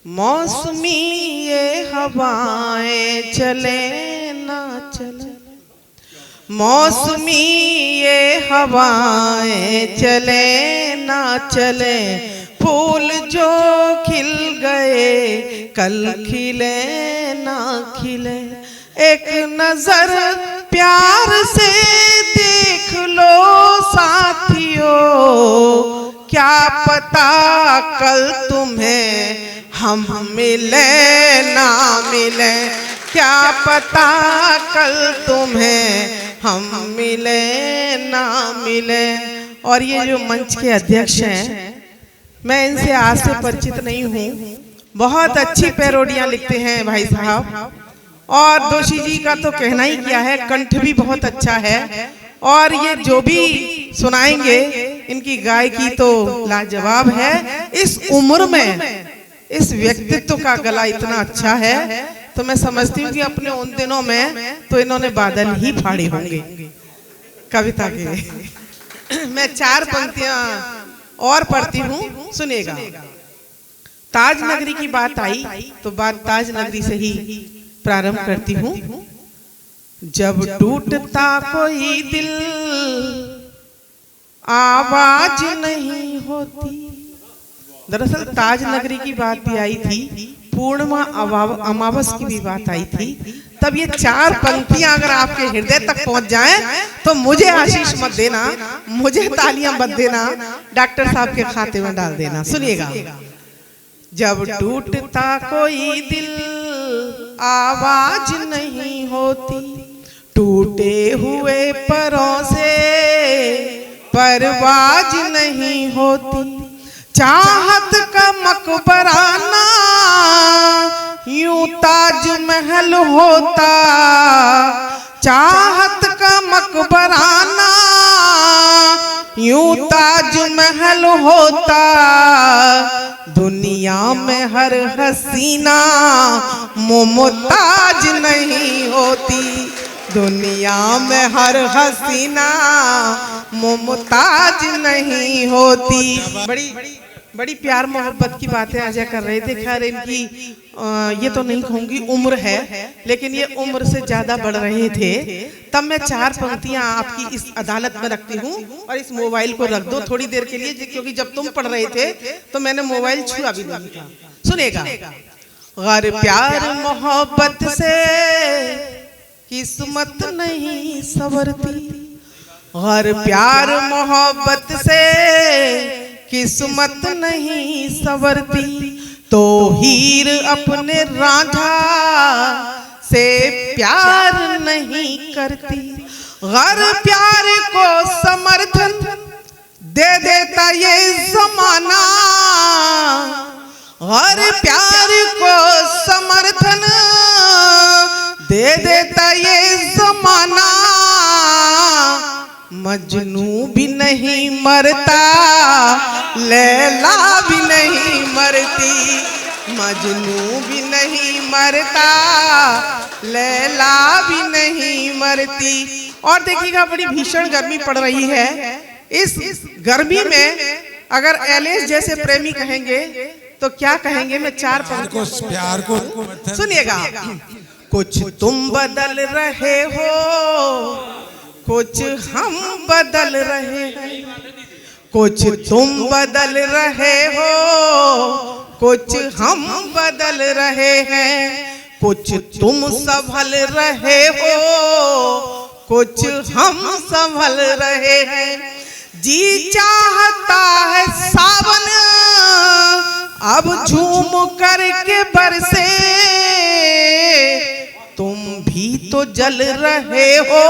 मौसमी ये हवाएं चले ना चले, मौसमी ये हवाएं चले ना चले, फूल जो खिल गए कल खिले ना खिले। एक नजर प्यार से देख लो साथियों, क्या पता कल तुम्हें हम मिले ना मिले, क्या पता कल तुम्हें हम मिले ना मिले। और ये जो मंच के अध्यक्ष हैं, मैं इनसे आज से परिचित नहीं हूँ, बहुत अच्छी पैरोडियाँ लिखते हैं भाई साहब। और दोषी जी का तो कहना ही क्या है, कंठ भी बहुत अच्छा है। और ये जो भी सुनाएंगे इनकी गायकी तो लाजवाब है। इस उम्र में इस व्यक्तित्व का गला इतना अच्छा है तो मैं समझती हूँ कि अपने उन दिनों में तो इन्होंने बादल ही फाड़े होंगे कविता के। मैं 4 पंक्तियां और पढ़ती हूँ, सुनिएगा। ताज नगरी की बात आई तो बात ताज नगरी से ही प्रारंभ करती हूँ। जब टूटता कोई दिल आवाज नहीं होती। दरअसल ताज नगरी की बात भी आई थी, पूर्णिमा अमावस की भी बात आई थी। तब ये 4 पंक्तियां अगर आपके हृदय तक पहुंच जाएं तो मुझे आशीष मत देना, मुझे तालियां मत देना, डॉक्टर साहब के खाते में डाल देना। सुनिएगा। जब टूटता कोई दिल आवाज नहीं होती, टूटे हुए परों से परवाज नहीं होती, चाहत का मकबराना यूं ताजमहल होता, चाहत का मकबराना यूं ताजमहल होता, दुनिया में हर हसीना मुमताज नहीं होती, दुनिया में हर हसीना मुमताज नहीं होती। बड़ी प्यार मोहब्बत की बातें अजय कर रहे थे। खैर इनकी ये तो नहीं कहूँगी उम्र है, लेकिन ये उम्र से ज़्यादा बढ़ रहे थे। तब मैं 4 पंक्तियाँ आपकी इस अदालत में रखती हूँ और इस मोबाइल को रख दो थोड़ी देर के लिए, क्योंकि जब तुम पढ़ रहे थे तो मैंने मोबाइल छुआ भी नहीं था। सुनेगा। गैर प्यार मोहब्बत से किस्मत नहीं संवरती, गैर प्यार मोहब्बत से किस्मत नहीं संवरती, तो हीर अपने रांझा से प्यार नहीं करती, गैर प्यार को समर्थन दे देता ये जमाना, गैर प्यार को समर्थन दे देता ये जमाना, मजनू भी नहीं मरता लैला भी नहीं मरती, मजनू भी नहीं मरता लैला भी नहीं मरती। और देखिएगा बड़ी भीषण गर्मी पड़ रही है। इस गर्मी में अगर एलिस जैसे प्रेमी कहेंगे तो क्या कहेंगे? मैं 4 प्यार को सुनिएगा। कुछ तुम बदल रहे हो, कुछ हम बदल रहे हैं, कुछ तुम बदल रहे हो, कुछ हम बदल रहे हैं, कुछ तुम संभल रहे हो, कुछ हम संभल रहे हैं, जी चाहता है सावन अब झूम करके बरसे, तुम भी तो जल रहे हो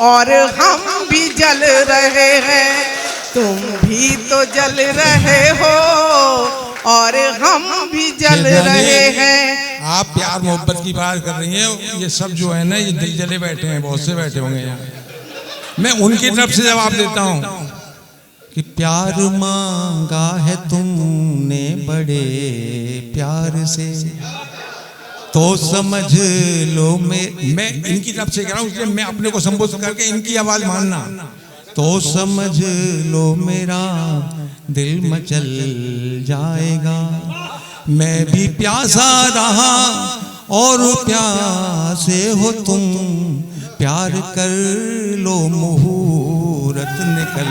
और हम भी जल रहे हैं, तुम भी तो जल रहे हो और हम भी जल रहे हैं। आप प्यार मोहब्बत की बात कर रही हैं, ये सब जो है ना ये दिल जले बैठे हैं, बहुत से बैठे होंगे यहाँ। मैं उनकी तरफ से जवाब देता हूँ कि प्यार मांगा है तुमने बड़े प्यार से, तो समझ लो मैं इनकी तरफ से कह रहा हूँ, इसलिए मैं अपने को संबोधित करके इनकी आवाज मानना, तो समझ लो मेरा दिल मचल जाएगा, मैं भी प्यासा रहा और प्यासे हो तुम, प्यार कर लो मुहूर्त निकल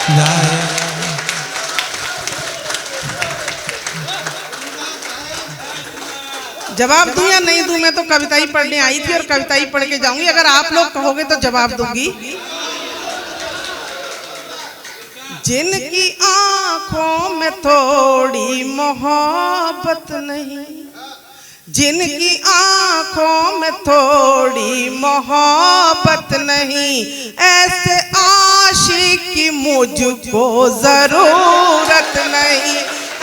जाए। जवाब दूं या नहीं दूं? मैं तो कविता ही पढ़ने आई थी और कविता ही पढ़ के जाऊंगी। अगर आप लोग कहोगे तो जवाब दूंगी। जिनकी आंखों में थोड़ी मोहब्बत नहीं, जिनकी आंखों में थोड़ी मोहब्बत नहीं, ऐसे आशिक की मुझको जरूरत नहीं,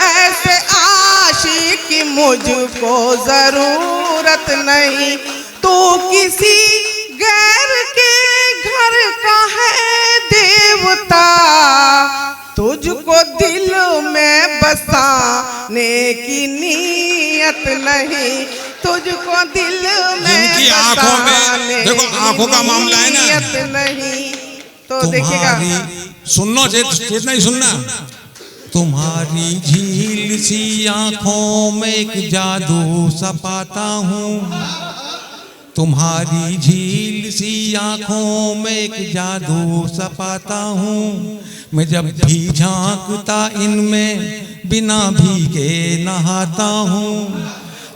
ऐसे आशिक की मुझको जरूरत नहीं। तू किसी गैर के घर का है देवता, तुझको दिल में बसाने की नीयत नहीं, तुझको दिल में जिनकी आंखों में, देखो आंखों का मामला है ना, नीयत नहीं। तो देखिएगा, सुनना चेतना ही सुनना। तुम्हारी झील सी आंखों में एक जादू सा पाता हूँ, तुम्हारी झील सी आंखों में एक जादू सा पाता हूँ। मैं जब भी झांकता इनमें बिना भीगे नहाता हूँ,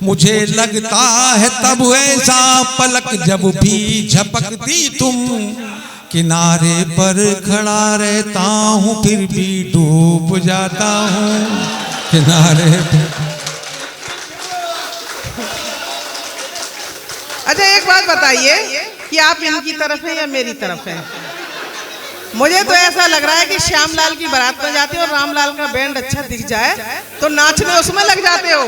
मुझे लगता है तब ऐसा पलक जब भी झपकती तुम, किनारे पर खड़ा रहता हूँ फिर भी डूब जाता हूँ किनारे पर। अच्छा एक बात बताइए कि आप इनकी तरफ हैं या मेरी तरफ हैं? मुझे तो ऐसा लग रहा है कि श्यामलाल की बारात में जाते हो और रामलाल का बैंड अच्छा दिख जाए तो नाचने उसमें लग जाते हो।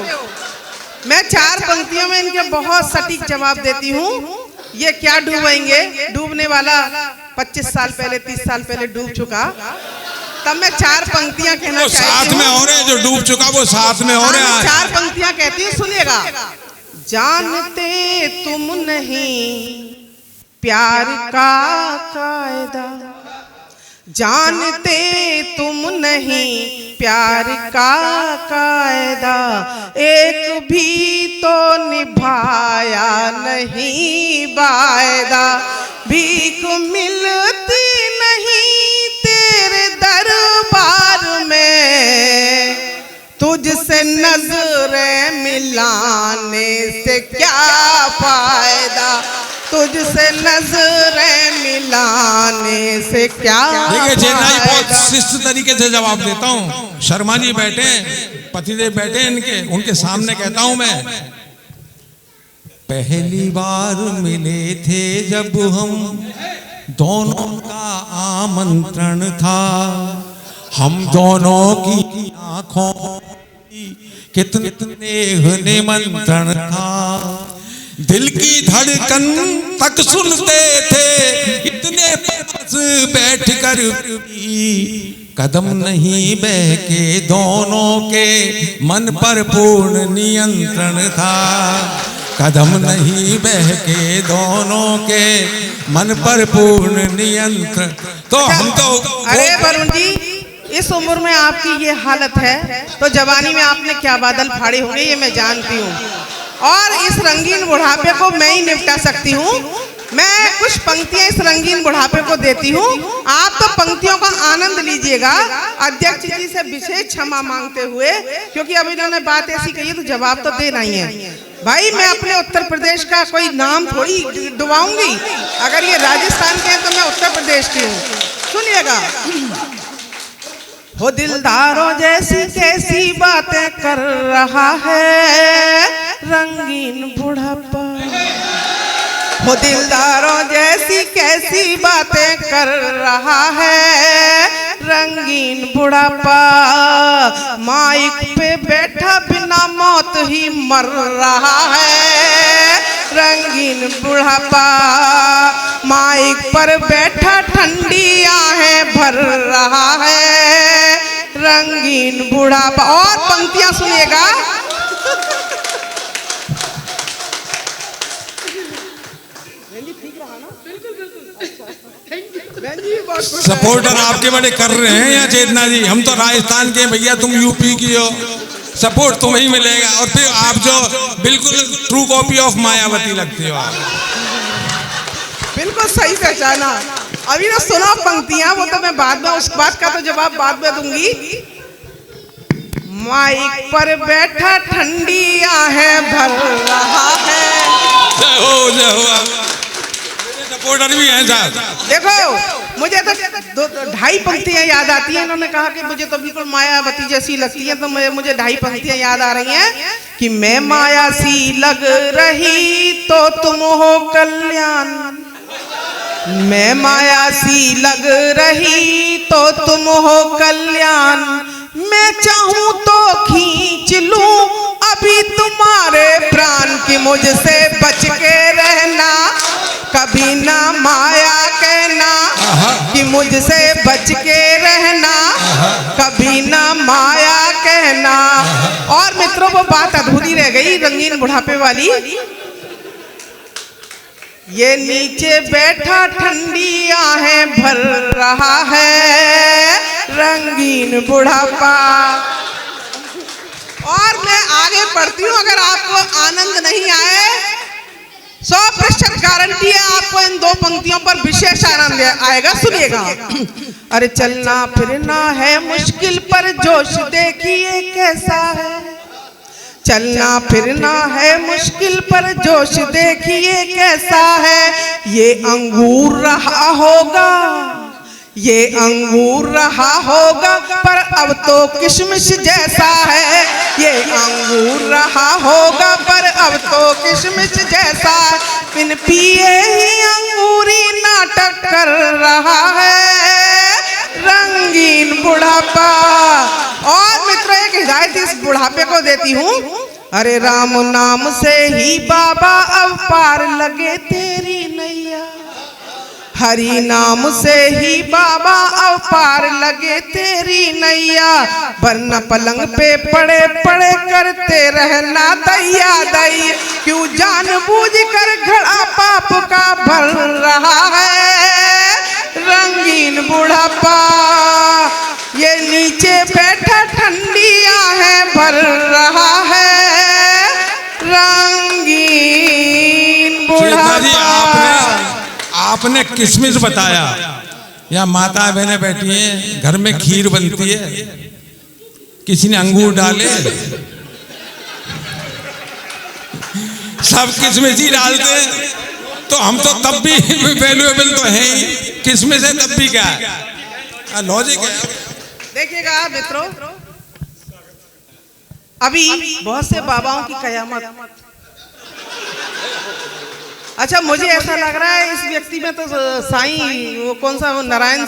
मैं 4 पंक्तियों में इनके बहुत सटीक जवाब देती हूँ। ये क्या डूबेंगे? डूबने वाला 25 साल पहले 30 साल पहले डूब चुका, तब मैं 4 पंक्तियां कहना चाहती हूँ। साथ में हो रहे, जो डूब चुका वो साथ में हो रहे हैं। 4 पंक्तियां कहती हूँ, सुनिएगा। जानते तुम नहीं प्यार का कायदा, जानते तुम नहीं प्यार का कायदा, एक भी तो निभाया नहीं वायदा, भीख मिलती नहीं तेरे दरबार में, तुझसे नजरें मिलाने से क्या फायदा, तुझसे नजरें मिलाने से क्या देखिए चेन्नई बहुत फायदा। शिष्ट तरीके से जवाब देता हूँ। शर्मा जी बैठे, पतिदेव बैठे इनके, उनके सामने कहता हूँ मैं। पहली बार मिले थे जब हम दोनों का आमंत्रण था, हम दोनों की आंखों कितने निमंत्रण था, दिल की धड़कन तक सुनते थे इतने पास बैठकर, कदम नहीं बहके दोनों के मन पर पूर्ण नियंत्रण था, कदम नहीं बहके दोनों के मन पर पूर्ण नियंत्रण। तो हम तो अरे वरुण जी, इस उम्र में आपकी ये हालत है तो जवानी में आपने क्या बादल फाड़े होंगे ये मैं जानती हूँ, और इस रंगीन बुढ़ापे को मैं ही निपटा सकती हूँ। मैं कुछ पंक्तियां इस रंगीन बुढ़ापे को देती हूँ, आप तो पंक्तियों का आनंद लीजिएगा। अध्यक्ष जी से विशेष क्षमा मांगते हुए, क्योंकि अब इन्होंने बात ऐसी कही है तो जवाब तो देना ही है। भाई मैं अपने उत्तर प्रदेश का कोई नाम थोड़ी डुबाऊंगी, अगर ये राजस्थान के हैं तो मैं उत्तर प्रदेश की हूँ। सुनिएगा। हो दिलदारों जैसी कैसी बातें कर रहा है रंगीन बुढ़ापा, हो दिलदारों जैसी कैसी बातें कर रहा है रंगीन बुढ़ापा, माइक पे बैठा बिना मौत ही मर रहा है रंगीन बुढ़ापा, माइक पर बैठा ठंडी आहें भर रहा है रंगीन बुढ़ापा। और पंक्तियां सुनिएगा। सपोर्टर आपके बड़े कर रहे हैं या चेतना जी? हम तो राजस्थान के, भैया तुम यूपी की हो। सपोर्ट तुम्हें ही मिलेगा। और फिर आप जो बिल्कुल ट्रू कॉपी ऑफ मायावती लगती हो आप। बिल्कुल सही पहचाना। अभी ना सुना पंक्तियां, वो तो मैं बाद में, उस बात का तो जवाब बाद में दूंगी। माइक पर बैठा ठंडिया है भर रहा है। जय हो जय हो। सपोर्टर भी हैं साहब। देखो मुझे तो 2.5 पंक्तियां याद आती हैं। इन्होंने कहा कि मुझे तो बिल्कुल मायावती जैसी लगती है, तो मुझे 2.5 पंक्तियां याद आ रही हैं कि मैं माया सी लग रही तो तुम हो कल्याण, मैं माया सी लग रही तो तुम हो कल्याण, मैं चाहूं तो खींच लूं अभी तुम्हारे प्राण की, मुझसे बच के रहना कभी ना माया कहना कि मुझसे बच के रहना कभी ना माया कहना। और मित्रों वो बात अधूरी रह गई रंगीन बुढ़ापे वाली। ये नीचे बैठा ठंडियां है भर रहा है रंगीन बुढ़ापा। और मैं आगे बढ़ती हूँ, अगर आपको आनंद नहीं आए 100% गारंटी है आपको इन 2 पंक्तियों पर विशेष आनंद आएगा। सुनिएगा। अरे चलना फिरना है मुश्किल पर जोश देखिए कैसा है, चलना फिरना है मुश्किल पर जोश देखिए कैसा है, ये अंगूर रहा होगा, ये अंगूर रहा होगा पर अब तो किशमिश जैसा है, ये अंगूर रहा होगा पर अब तो किशमिश जैसा, बिन पिए ही अंगूरी नाटक कर रहा है रंगीन बुढ़ापा। और मित्रों एक हिदायत इस बुढ़ापे को देती हूँ। अरे राम नाम से ही बाबा अब पार लगे तेरी नैया, हरि नाम से ही बाबा अब पार लगे तेरी नैया, वरना पलंग पे पड़े पड़े करते रहना दैया दैया, क्यों जानबूझ कर घड़ा पाप का भर रहा है रंगीन बुढ़ापा। ये नीचे बैठा ठंडियां है भर रहा है रंगीन बुढ़ापा। आपने किशमिश बताया, या माता बहनें बैठी हैं घर में खीर बनती है, किसी ने अंगूर डाले, सब किशमिश ही डालते हैं, तो हम तो तब भी वैल्यूएबल तो है ही, किशमिश है तब भी क्या है, लॉजिक है। देखिएगा मित्रों, अभी बहुत से बाबाओं की कयामत। अच्छा मुझे ऐसा लग रहा है इस व्यक्ति में तो साईं, वो कौन सा, वो नारायण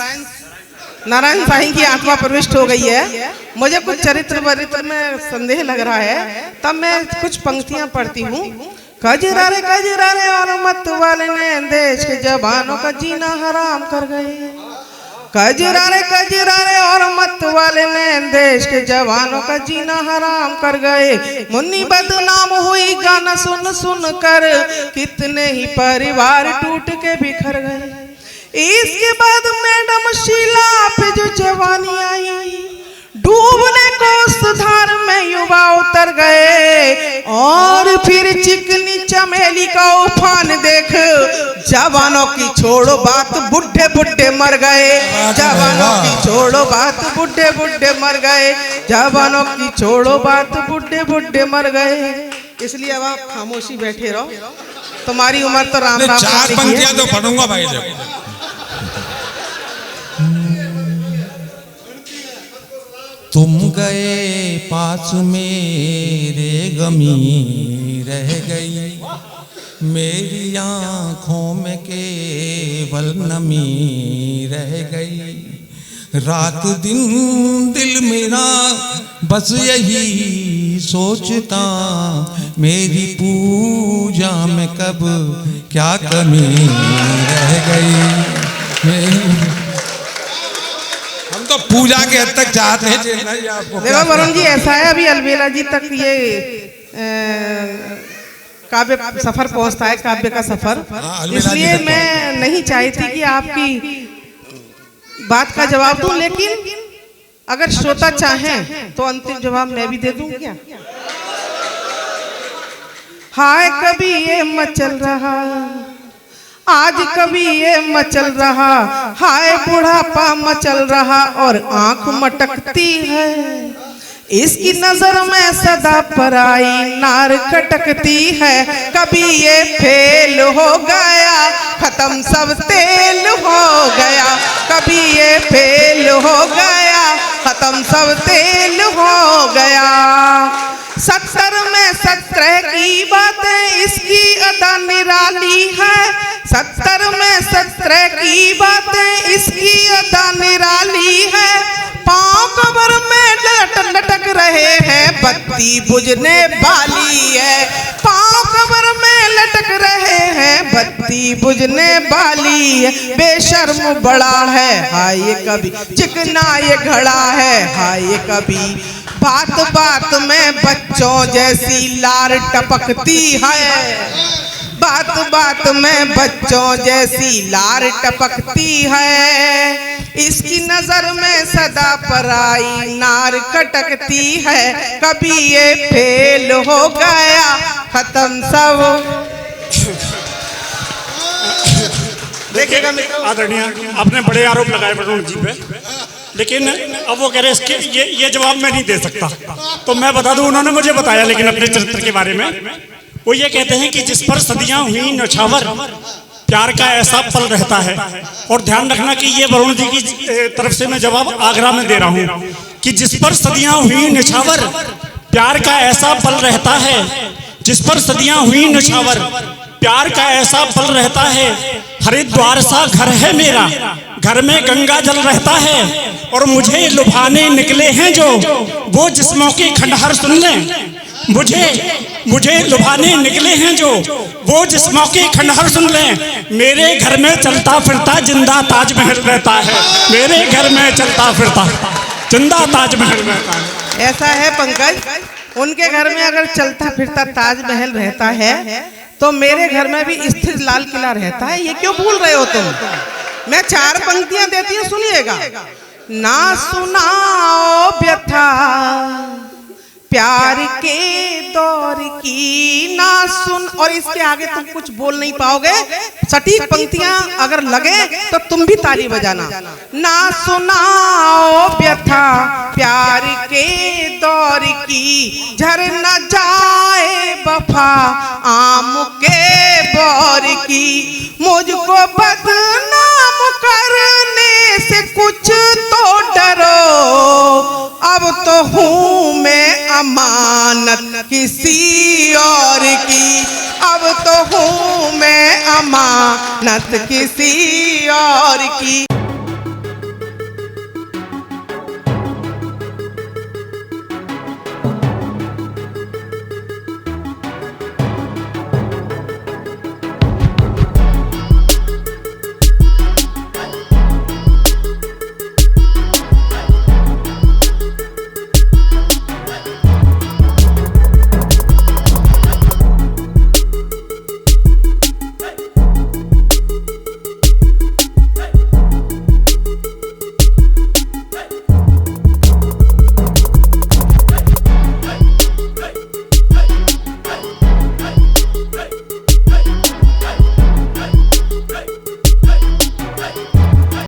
साईं की आत्मा प्रविष्ट हो गई है। मुझे कुछ चरित्र वरित्र में संदेह लग रहा है, तब मैं कुछ पंक्तियां पढ़ती हूँ। कजरा रे और मत वाले ने देश के जवानों का जीना हराम कर गए, कजरा रे और मत वाले ने देश के जवानों का जीना हराम कर गए, मुन्नी बदनाम हुई गाना सुन सुन कर, कितने ही परिवार टूट के बिखर गए। इसके बाद मैडम शीला पे जो जवानी आई, डूबने को सुधार में युवा उतर गए, और फिर चिकनी चमेली का उफान देख जवानों की छोड़ो बात बुढ़े बुढ़े मर गए, जवानों की छोड़ो बात बुढ़े बुढ़े मर गए, जवानों की छोड़ो बात बुढ़े बुढ़े मर गए। इसलिए अब आप खामोशी बैठे रहो, तुम्हारी उम्र तो राम राम। 4 पंक्तियां तो पढ़ूंगा भाई जब। तुम गए पास मेरे गमी रह गई, मेरी आँखों में केवल नमी रह गई, रात दिन दिल मेरा बस यही सोचता, मेरी पूजा में कब क्या कमी रह गई। हम तो पूजा के हद तक चाहते हैं। देखो वरुण जी ऐसा है, अभी अलबेला जी तक ये काव्य सफर पहुंचता है, काव्य का सफर, इसलिए मैं नहीं चाहती कि आपकी बात का जवाब दूं, लेकिन अगर श्रोता चाहें तो अंतिम जवाब मैं भी दे दूं क्या? हाय कभी ये मचल रहा, आज कभी ये मचल रहा, हाय बुढ़ापा मचल रहा और आंख मटकती है। इसकी नजर में सदा पराई नार खटकती है। कभी ये फेल हो गया, खत्म सब तेल हो गया। कभी ये फेल हो गया, खत्म सब तेल हो गया। 70 में 17 की बातें इसकी अदा निराली है। 70 में 17 की बातें इसकी अदा निराली है। पांव कबर में लटक रहे हैं, बत्ती बुझने वाली है। पांव कबर में लटक रहे हैं, बत्ती बुझने वाली है। बेशर्म बड़ा है, हाय ये कभी चिकना ये घड़ा है, हाय ये कभी बात बात में बच्चों जैसी लार टपकती है। बात बात में बच्चों जैसी लार टपकती है। इसकी नजर में सदा पराई नार खटकती है। कभी ये फेल हो गया, खत्म सब। देखिएगा आदरणीय, आपने बड़े आरोप लगाए वरुण जी पे, लेकिन अब वो कह रहे हैं ये जवाब मैं नहीं दे सकता। तो मैं बता दूं, उन्होंने मुझे बताया लेकिन अपने चरित्र के बारे में। वो ये कहते हैं कि जिस पर सदियां हुई नौछावर, प्यार का ऐसा पल रहता है। और ध्यान रखना कि ये वरुण जी की तरफ से मैं जवाब आगरा में दे रहा हूँ कि जिस पर सदियां हुई नौछावर, प्यार का ऐसा पल रहता है। जिस पर सदियां हुई नौछावर, प्यार का ऐसा पल रहता है। हरिद्वार सा घर है मेरा, घर में गंगा जल रहता है। और मुझे लुभाने निकले हैं जो, वो जिस्मों की खंडहर सुन लें। मुझे लुभाने निकले हैं जो, वो जिस्मों की खंडहर सुन लें। मेरे घर में चलता फिरता जिंदा ताजमहल रहता है। मेरे घर में चलता फिरता जिंदा ताजमहल रहता है। ऐसा है पंकज, उनके घर में अगर चलता फिरता ताजमहल रहता है तो मेरे घर में भी स्थिर लाल किला रहता है। ये क्यों भूल रहे हो तुम? मैं 4 पंक्तियां देती हूँ, सुनिएगा। ना सुनाओ व्यथा प्यार के दौर की, ना सुन। और इसके आगे तुम कुछ बोल नहीं पाओगे। सटीक पंक्तियां अगर लगे तो तुम भी ताली बजाना। ना सुनाओ व्यथा प्यार के दौर की, झर न जाए वफा आम के बौर की। मुझको बदनाम करने से कुछ तो डरो, अब तो हूँ मैं अमानत किसी और की। अब तो हूँ मैं अमानत किसी और की।